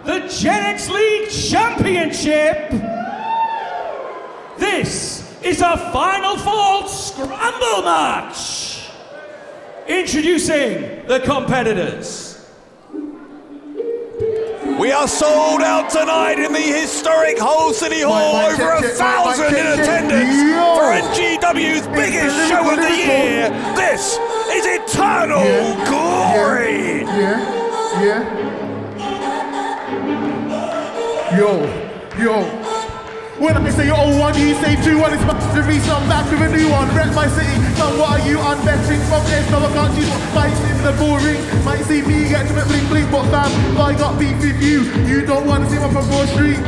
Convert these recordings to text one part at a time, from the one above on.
the Gen X League Championship. This is a Final Four Scramble match. Introducing the competitors. We are sold out tonight in the historic Hull City Hall. Over 1,000 in attendance for NGW's biggest show of the year. This is Eternal Glory. Yo. When I say 0-1, you say 2-1, it's back to me, so I'm back with a new one. Rep my city, now what are you unbetting? From this, now I can't choose fights in the boring. Might see me get to it bling bling, but fam, I got beef with you. You don't want to see my from Broad Street.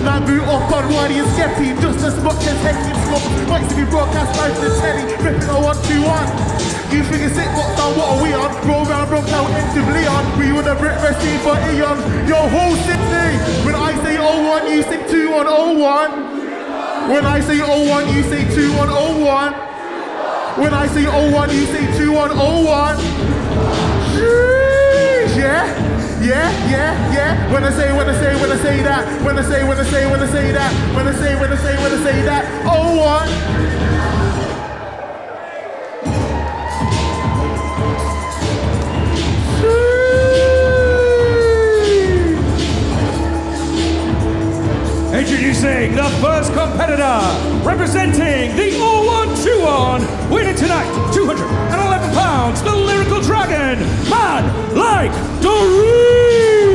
Now boot up on Waddy and Skeppy, just as much as hectic smoke. Might see me broadcast live to the telly, ripping a 1-2-1. You think it's sick, but now what are we on? Roll round, rock out into Leon. We would have Brit Resting for eons. Yo, whole city. When I say 0-1, you say 2-1-0-1. When I say 0-1, you say 2-1-0-1. When I say 0-1, you say 2-1-0-1. Yeah. When I say that. When I say that. 0-1. Introducing the first competitor, representing the 0-1-2-1, winning tonight, 211 pounds, the Lyrical Dragon, man like DeReiss.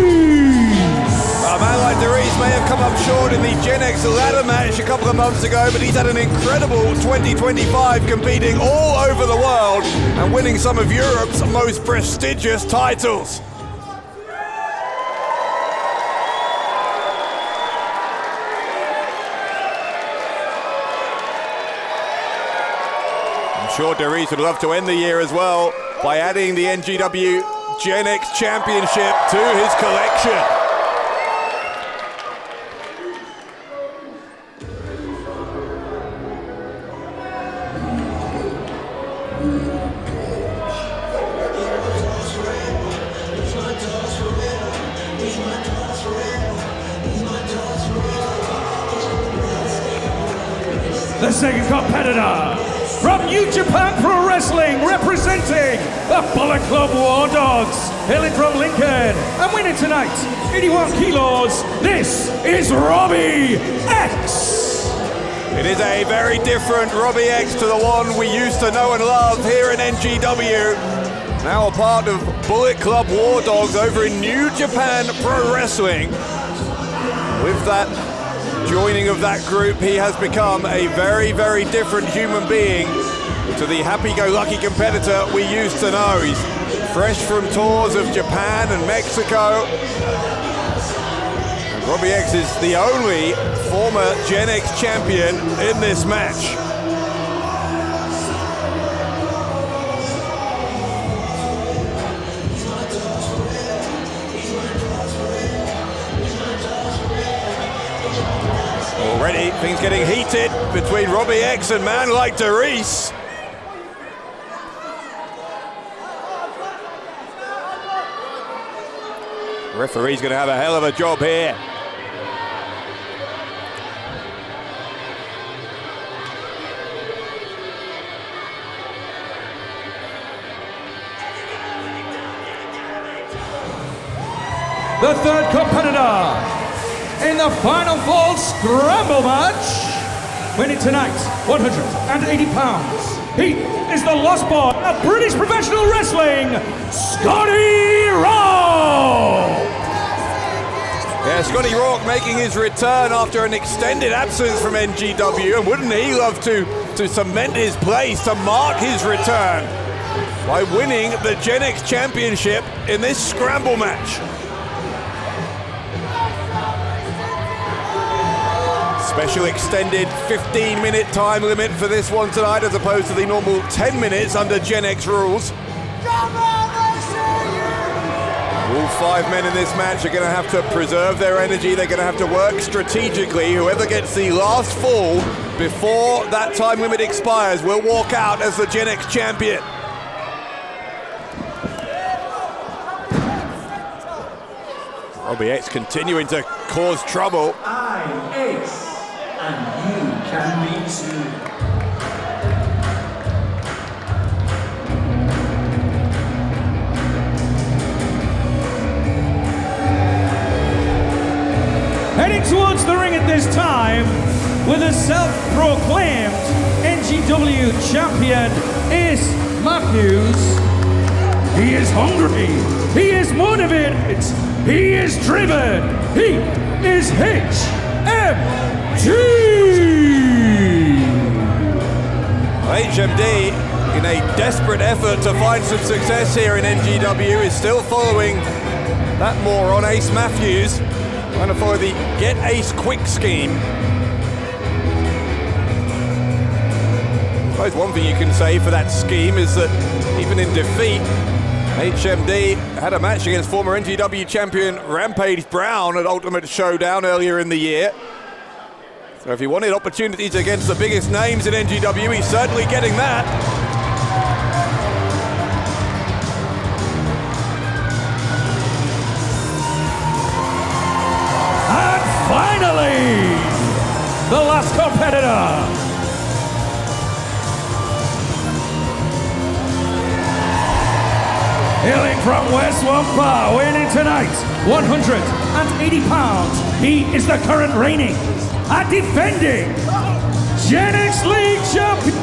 A man like DeReiss may have come up short in the Gen X ladder match a couple of months ago, but he's had an incredible 2025 competing all over the world and winning some of Europe's most prestigious titles. Sure, DeReiss would love to end the year as well by adding the NGW Gen X Championship to his collection. The second competitor, from New Japan Pro Wrestling, representing the Bullet Club War Dogs, hailing from Lincoln, and winning tonight, 81 kilos, this is Robbie X. It is a very different Robbie X to the one we used to know and love here in NGW. Now a part of Bullet Club War Dogs over in New Japan Pro Wrestling. With that joining of that group, he has become a very, very different human being to the happy-go-lucky competitor we used to know. He's fresh from tours of Japan and Mexico. And Robbie X is the only former Gen X champion in this match. Already, things getting heated between Robbie X and man like DeReiss. The referee's going to have a hell of a job here. The third competitor in the Final Four Scramble match, winning tonight, 180 pounds. He is the lost boy of British professional wrestling, Scotty Rawk. Yeah, Scotty Rawk making his return after an extended absence from NGW, and wouldn't he love to cement his place, to mark his return by winning the Gen X Championship in this Scramble match. Special extended 15-minute time limit for this one tonight, as opposed to the normal 10 minutes under Gen X rules. All 5 men in this match are going to have to preserve their energy. They're going to have to work strategically. Whoever gets the last fall before that time limit expires will walk out as the Gen X champion. Robbie X continuing to cause trouble. I'm X, and you can be too. Heading towards the ring at this time with a self-proclaimed NGW champion, Ace Matthews. He is hungry, he is motivated, he is driven, he is HMD! HMD, in a desperate effort to find some success here in NGW, is still following that moron, Ace Matthews, trying to follow the Get Ace Quick scheme. I suppose one thing you can say for that scheme is that even in defeat, HMD had a match against former NGW champion Rampage Brown at Ultimate Showdown earlier in the year. So if he wanted opportunities against the biggest names in NGW, he's certainly getting that. And finally, the last competitor. Hailing from West Wampa, weighing in tonight, 180 pounds. He is the current reigning and defending Gen X League champion,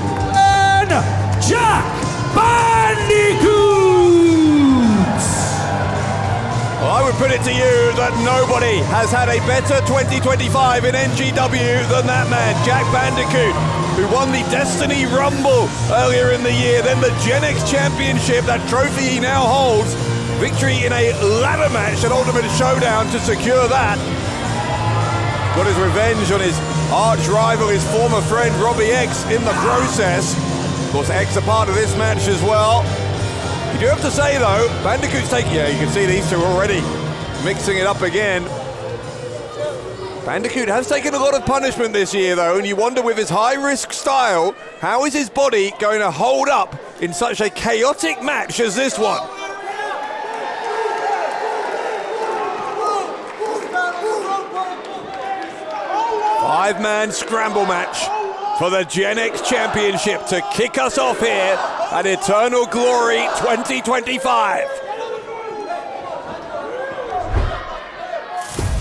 Jack Bandicoot. Well, I would put it to you that nobody has had a better 2025 in NGW than that man, Jack Bandicoot, who won the Destiny Rumble earlier in the year, then the Gen X Championship, that trophy he now holds. Victory in a ladder match at Ultimate Showdown to secure that. Got his revenge on his arch rival, his former friend Robbie X in the process. Of course, X a part of this match as well. You do have to say though, Bandicoot's taking, yeah, you can see these two already mixing it up again. Bandicoot has taken a lot of punishment this year though, and you wonder with his high-risk style, how is his body going to hold up in such a chaotic match as this one? Five-man scramble match for the Gen X Championship to kick us off here at Eternal Glory 2025.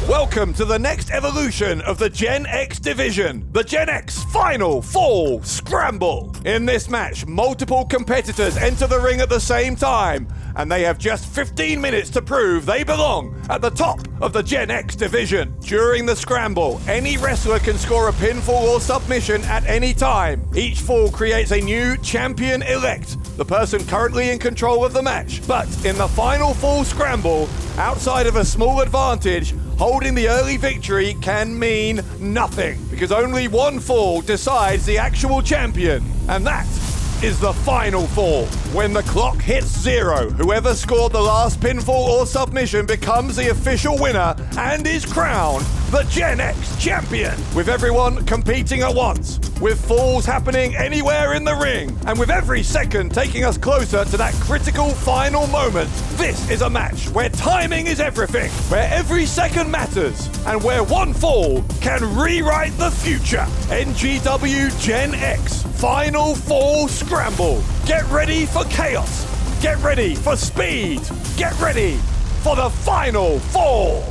Welcome to the next evolution of the Gen X division, the Gen X Final Fall Scramble. In this match, multiple competitors enter the ring at the same time, and they have just 15 minutes to prove they belong at the top of the Gen X division. During the scramble, any wrestler can score a pinfall or submission at any time. Each fall creates a new champion-elect, the person currently in control of the match. But in the final fall scramble, outside of a small advantage, holding the early victory can mean nothing, because only one fall decides the actual champion, and that is the final fall. When the clock hits 0, whoever scored the last pinfall or submission becomes the official winner and is crowned the Gen X champion, with everyone competing at once, with falls happening anywhere in the ring, and with every second taking us closer to that critical final moment. This is a match where timing is everything, where every second matters, and where one fall can rewrite the future. NGW Gen X Final Fall Scramble. Get ready for chaos. Get ready for speed. Get ready for the final fall.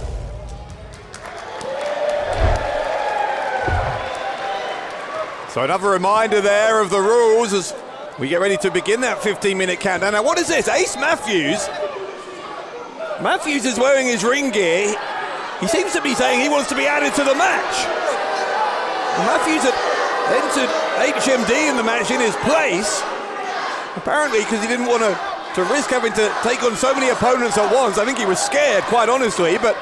So another reminder there of the rules as we get ready to begin that 15-minute countdown. Now what is this? Ace Matthews? Matthews is wearing his ring gear. He seems to be saying he wants to be added to the match. And Matthews had entered HMD in the match in his place, apparently because he didn't want to risk having to take on so many opponents at once. I think he was scared, quite honestly, but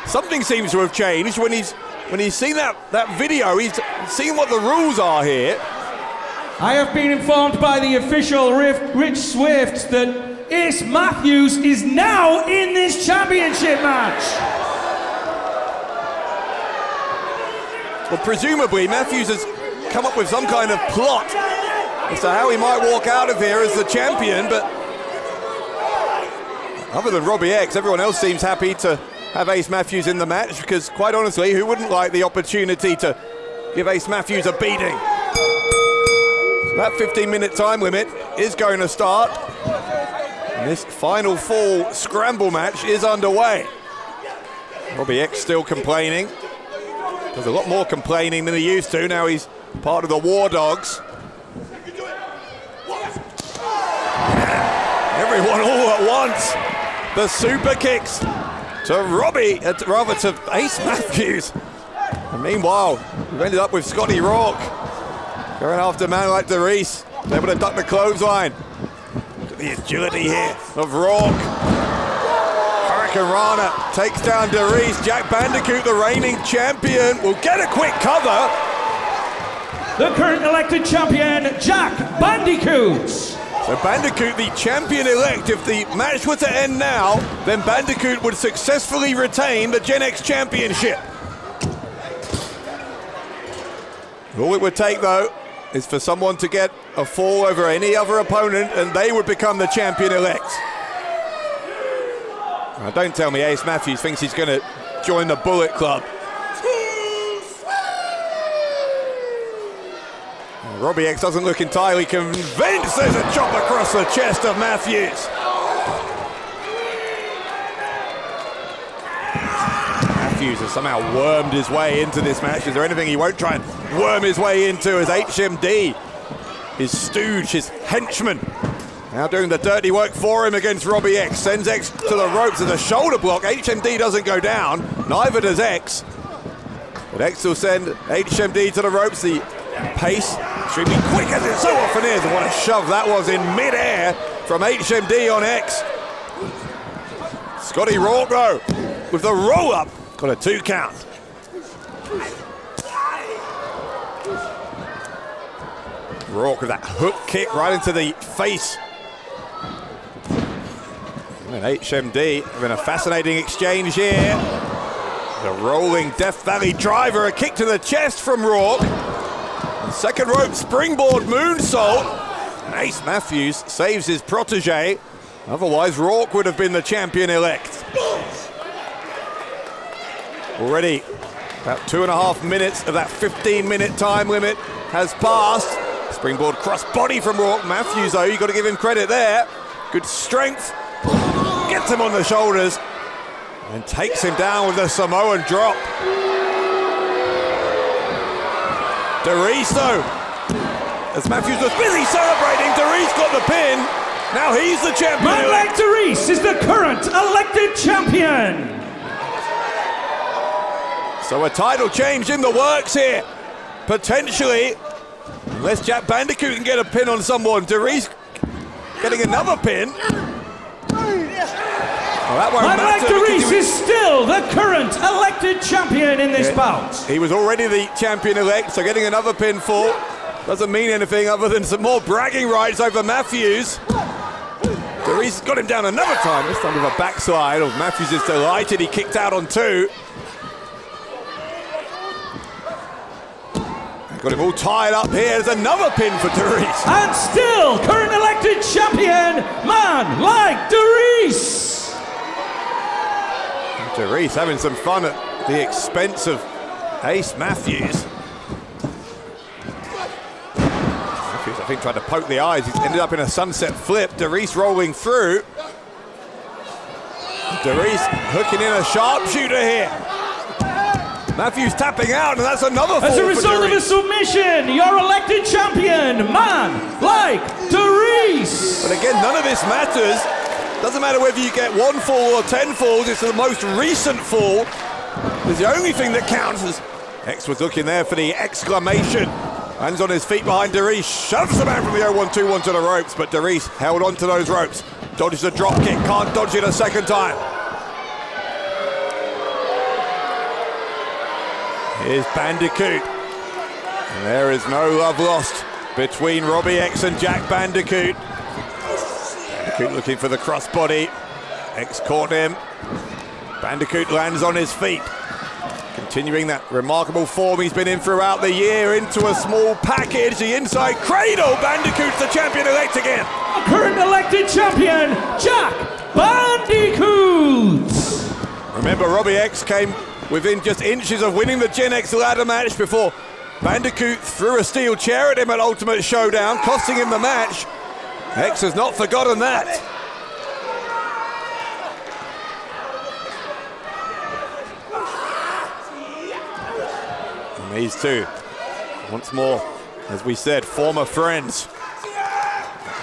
something seems to have changed when he's seen that video. He's seen what the rules are here. I have been informed by the official Rich Swift that Ace Matthews is now in this championship match. Well, presumably Matthews has come up with some kind of plot as to how he might walk out of here as the champion, but other than Robbie X, everyone else seems happy to have Ace Matthews in the match, because quite honestly, who wouldn't like the opportunity to give Ace Matthews a beating? So that 15-minute time limit is going to start. And this final fall scramble match is underway. Robbie X still complaining. Does a lot more complaining than he used to. Now he's part of the War Dogs. Everyone all at once. The super kicks to Robbie, rather to Ace Matthews. And meanwhile, we've ended up with Scotty Rawk going after a man like DeReiss, able to duck the clothesline. Look at the agility here of Rawk. Hurricane Rana takes down DeReiss. Jack Bandicoot, the reigning champion, will get a quick cover. The current elected champion, Jack Bandicoot. So Bandicoot, the champion-elect. If the match were to end now, then Bandicoot would successfully retain the Gen X Championship. All it would take, though, is for someone to get a fall over any other opponent, and they would become the champion-elect. Now, don't tell me Ace Matthews thinks he's going to join the Bullet Club. Robbie X doesn't look entirely convinced. There's a chop across the chest of Matthews. Matthews has somehow wormed his way into this match. Is there anything he won't try and worm his way into as HMD, his stooge, his henchman, now doing the dirty work for him against Robbie X. Sends X to the ropes as a shoulder block. HMD doesn't go down, neither does X. But X will send HMD to the ropes. The pace extremely quick, as it so often is, and what a shove that was in mid-air from HMD on X. Scotty Rawk, though, with the roll-up, got a 2 count. Rawk with that hook kick right into the face. And HMD having a fascinating exchange here. The rolling Death Valley driver, a kick to the chest from Rawk. Second rope springboard moonsault. Ace Matthews saves his protege. Otherwise, Rawk would have been the champion-elect. Already about 2.5 minutes of that 15-minute time limit has passed. Springboard cross-body from Rawk. Matthews, though, you've got to give him credit there. Good strength. Gets him on the shoulders and takes him down with a Samoan drop. DeReiss, though, as Matthews was busy celebrating, DeReiss got the pin. Now he's the champion. Man like DeReiss is the current elected champion. So a title change in the works here, potentially, unless Jack Bandicoot can get a pin on someone. DeReiss getting another pin. Well, that won't Man matter. like DeReiss is still the current elected champion in this bout. He was already the champion-elect, so getting another pinfall doesn't mean anything other than some more bragging rights over Matthews. DeReiss got him down another time, this time with a backslide. Oh, Matthews is delighted he kicked out on 2. Got him all tied up here. There's another pin for DeReiss. And still current elected champion, Man like DeReiss. DeReiss having some fun at the expense of Ace Matthews. Matthews, I think, tried to poke the eyes. He's ended up in a sunset flip. DeReiss rolling through. DeReiss hooking in a sharpshooter here. Matthews tapping out, and that's another fall. As a result of a submission, your elected champion, Man like DeReiss. But again, none of this matters. Doesn't matter whether you get 1 fall or 10 falls, it's the most recent fall. It's the only thing that counts. As X was looking there for the exclamation. Lands on his feet behind DeReiss, shoves the man from the 0-1-2-1 to the ropes, but DeReiss held on to those ropes. Dodges a drop kick, can't dodge it a second time. Here's Bandicoot. And there is no love lost between Robbie X and Jack Bandicoot. Bandicoot looking for the crossbody. X caught him. Bandicoot lands on his feet. Continuing that remarkable form he's been in throughout the year into a small package. The inside cradle. Bandicoot's the champion-elect again. Current elected champion, Jack Bandicoot. Remember, Robbie X came within just inches of winning the Gen X ladder match before Bandicoot threw a steel chair at him at Ultimate Showdown, costing him the match. X has not forgotten that. And these two, once more, as we said, former friends.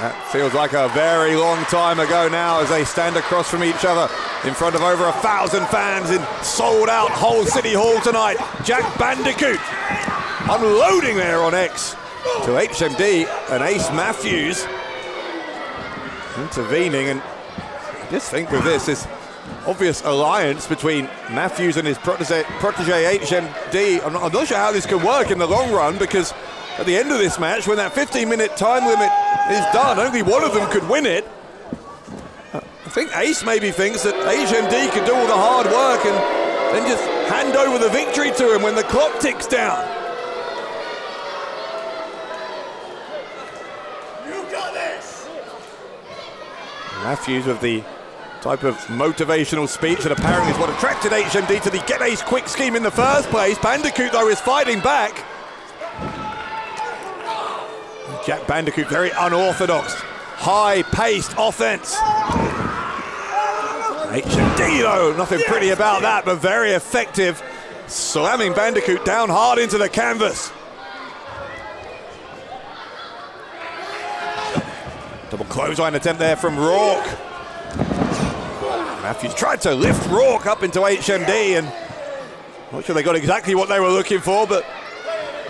That feels like a very long time ago now as they stand across from each other in front of over 1,000 fans in sold-out Hull City Hall tonight. Jack Bandicoot unloading there on X to HMD and Ace Matthews intervening, and I just think with this obvious alliance between Matthews and his protege HMD, I'm not sure how this can work in the long run, because at the end of this match, when that 15-minute time limit is done, only one of them could win it. I think Ace maybe thinks that HMD can do all the hard work and then just hand over the victory to him when the clock ticks down. You got this! Matthews with the type of motivational speech that apparently is what attracted HMD to the Get Ace Quick scheme in the first place. Bandicoot, though, is fighting back. Jack Bandicoot, very unorthodox, high-paced offense. HMD, though, nothing pretty about that, but very effective, slamming Bandicoot down hard into the canvas. Double clothesline attempt there from Rawk. Matthews tried to lift Rawk up into HMD, and not sure they got exactly what they were looking for, but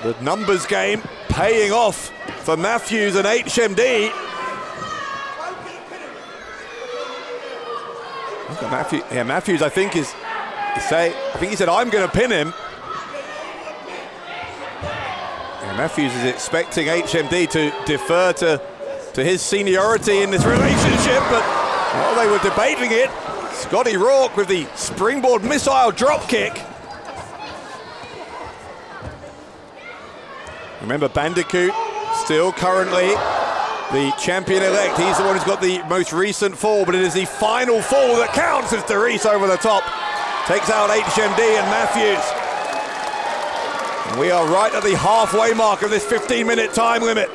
the numbers game paying off for Matthews and HMD. Matthews, I think he said, I'm going to pin him. And Matthews is expecting HMD to defer to his seniority in this relationship, but while they were debating it, Scotty Rawk with the springboard missile drop kick. Remember, Bandicoot still currently the champion-elect. He's the one who's got the most recent fall, but it is the final fall that counts as DeReiss over the top takes out HMD and Matthews. And we are right at the halfway mark of this 15-minute time limit.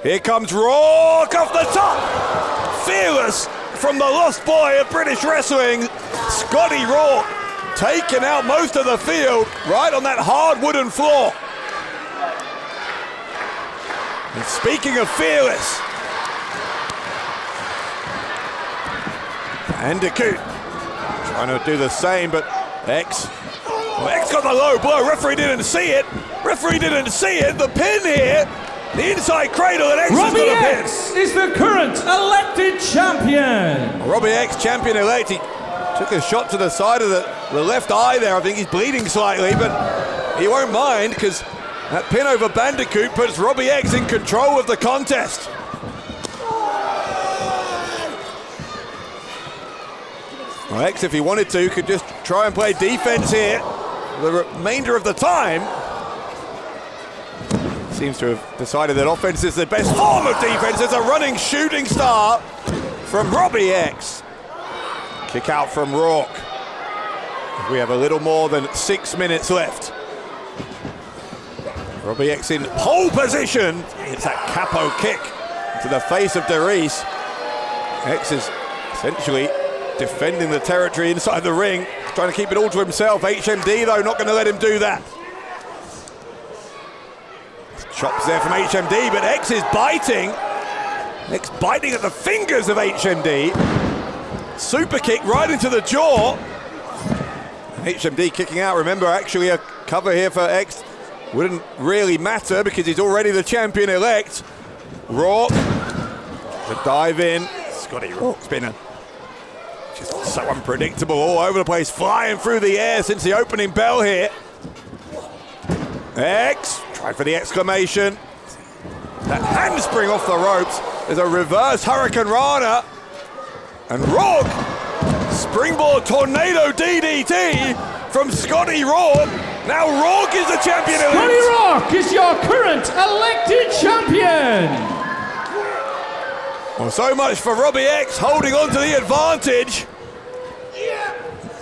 Here comes Rawk off the top. Fearless from the lost boy of British wrestling, Scotty Rawk, taking out most of the field right on that hard wooden floor. And speaking of fearless, Bandicoot trying to do the same, but X got the low blow. Referee didn't see it. The pin here, the inside cradle, and X Robbie has got a pin. X is the current elected champion. Robbie X, champion-elect. He took a shot to the side of the left eye there. I think he's bleeding slightly, but he won't mind, because that pin over Bandicoot puts Robbie X in control of the contest. Well, X, if he wanted to, could just try and play defense here the remainder of the time. Seems to have decided that offense is the best form of defense. There's a running shooting star from Robbie X. Kick out from Rawk. We have a little more than 6 minutes left. Robbie X in pole position. It's that capo kick to the face of DeReiss. X is essentially defending the territory inside the ring, trying to keep it all to himself. HMD, though, not going to let him do that. Chops there from HMD, but X is biting. X biting at the fingers of HMD. Super kick right into the jaw. HMD kicking out. Remember, actually a cover here for X wouldn't really matter because he's already the champion-elect. Rawk, the dive in. Scotty Rawk's been just so unpredictable, all over the place, flying through the air since the opening bell here. X, try for the exclamation. That handspring off the ropes. There's a reverse Hurricane Rana. And Rawk, springboard tornado DDT from Scotty Rawk. Now Rawk is the champion. Scotty Rawk is your current elected champion. Well, so much for Robbie X holding on to the advantage.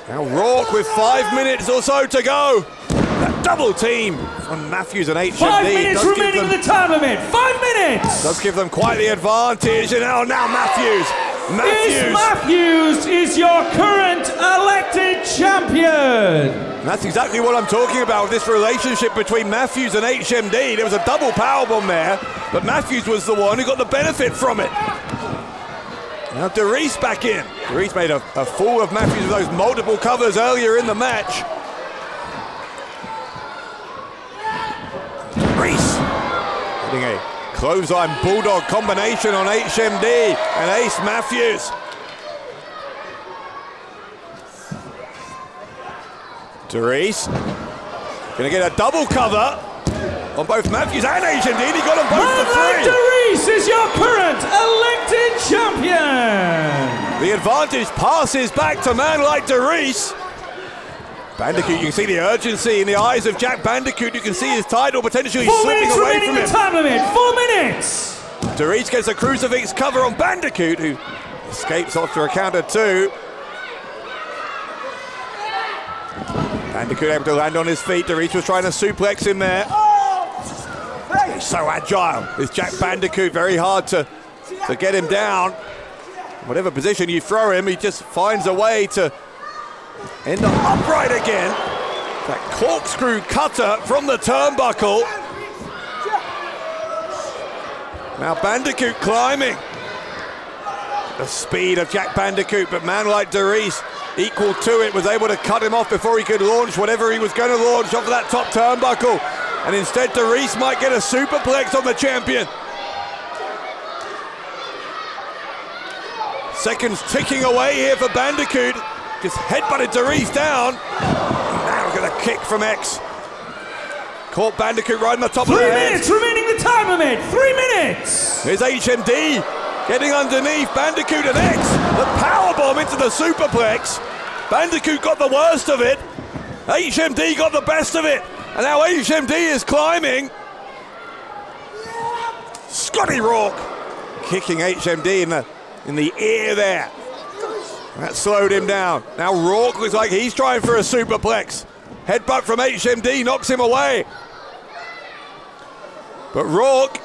Now Rawk with 5 minutes or so to go. That double team from Matthews and HMD. 5 minutes remaining in the time limit. 5 minutes. Does give them quite the advantage. And now Matthews. Matthews is your current elected champion. And that's exactly what I'm talking about, this relationship between Matthews and HMD. There was a double powerbomb there, but Matthews was the one who got the benefit from it. Now DeReiss back in. DeReiss made a fool of Matthews with those multiple covers earlier in the match. DeReiss hitting a clothesline bulldog combination on HMD and Ace Matthews. DeReiss gonna get a double cover on both Matthews and HMD, and he got them both for free. Like DeReiss is your current elected champion. The advantage passes back to man like DeReiss. Bandicoot, you can see the urgency in the eyes of Jack Bandicoot. You can see his title potentially slipping away from him. 4 minutes remaining the time limit. 4 minutes. DeReiss gets a crucifix cover on Bandicoot, who escapes after a count of 2. Bandicoot able to land on his feet. DeReiss was trying to suplex him there. He's so agile, this Jack Bandicoot. Very hard to get him down. Whatever position you throw him, he just finds a way to end up upright again. That corkscrew cutter from the turnbuckle. Now Bandicoot climbing. The speed of Jack Bandicoot, but man like DeReiss, equal to it, was able to cut him off before he could launch whatever he was going to launch off of that top turnbuckle. And instead DeReiss might get a superplex on the champion. Seconds ticking away here for Bandicoot. Just headbutted DeReiss down. Now we've got a kick from X. Caught Bandicoot right on the top of the head. 3 minutes remaining the time limit. 3 minutes. Here's HMD getting underneath Bandicoot and X. The powerbomb into the superplex. Bandicoot got the worst of it. HMD got the best of it. And now HMD is climbing. Scotty Rawk kicking HMD in the ear there. That slowed him down. Now Rawk looks like he's trying for a superplex. Headbutt from HMD knocks him away. But Rawk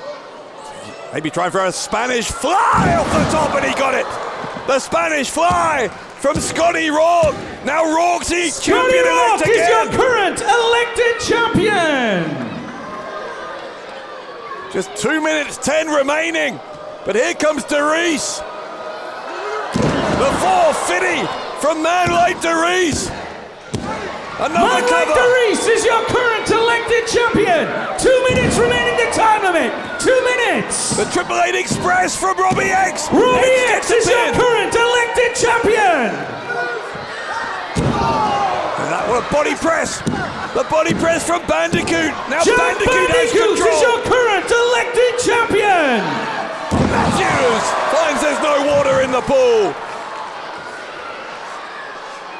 maybe trying for a Spanish fly off the top, and he got it. The Spanish fly from Scotty Rawk. Now Rawk's the champion elect again. Is your current elected champion. Just 2 minutes 10 remaining. But here comes DeReiss. The 450 from man like DeReiss. Another Man like DeReiss is your current elected champion. 2 minutes remaining the time limit. 2 minutes. The Triple Eight Express from Robbie X. Robbie X is your current elected champion. And that was a body press. The body press from Bandicoot. Now Jack Bandicoot has Bandicoot control. is your current elected champion. Matthews finds there's no water in the pool.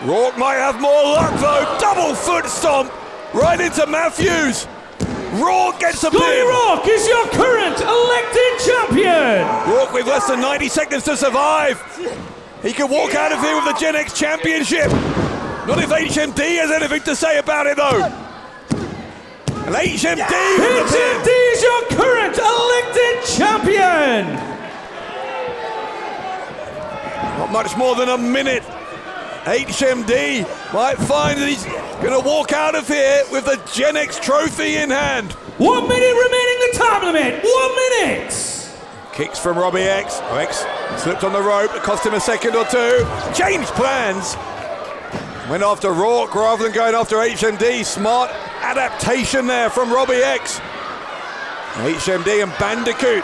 Rawk might have more luck though. Double foot stomp right into Matthews. Rawk gets a pin. Scotty Rawk is your current elected champion. Rawk with less than 90 seconds to survive. He could walk out of here with the Gen X Championship. Not if HMD has anything to say about it though. And HMD with the pin. HMD is your current elected champion. Not much more than a minute. HMD might find that he's going to walk out of here with the Gen X trophy in hand. 1 minute remaining the time limit. 1 minute. Kicks from Robbie X. X slipped on the rope. It cost him a second or two. Changed plans. Went after Rawk rather than going after HMD. Smart adaptation there from Robbie X. HMD and Bandicoot.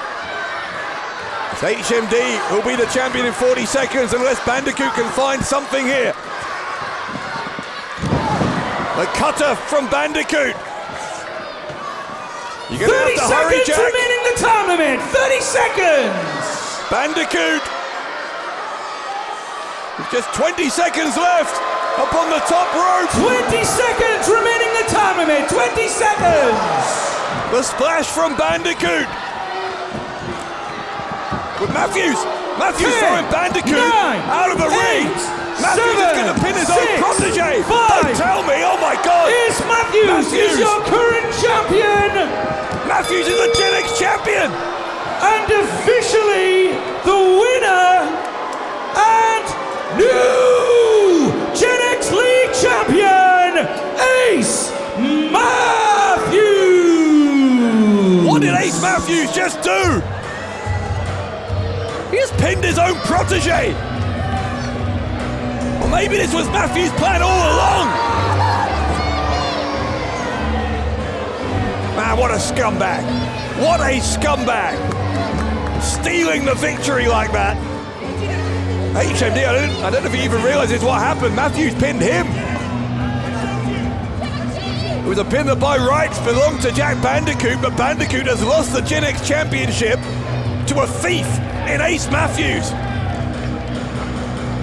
It's HMD who'll be the champion in 40 seconds unless Bandicoot can find something here. The cutter from Bandicoot. You're going to have to hurry, Jack. 30 seconds remaining the time limit. 30 seconds. Bandicoot. With just 20 seconds left up on the top rope. 20 seconds remaining the time limit. 20 seconds. The splash from Bandicoot. with Matthews. Matthews 10, throwing Bandicoot 9, out of the ring. 8, Matthews 7, is going to pin his own 6, protege. 5. Don't tell me, oh my God. Is Matthews is your current champion. Matthews is the Gen X champion. And officially the winner and new Gen X League champion, Ace Matthews! What did Ace Matthews just do? He just pinned his own protege. Or maybe this was Matthews' plan all along. Man, what a scumbag. What a scumbag. Stealing the victory like that. HMD, I don't know if he even realizes what happened. Matthews pinned him. It was a pin that by rights belonged to Jack Bandicoot, but Bandicoot has lost the Gen X Championship to a thief in Ace Matthews.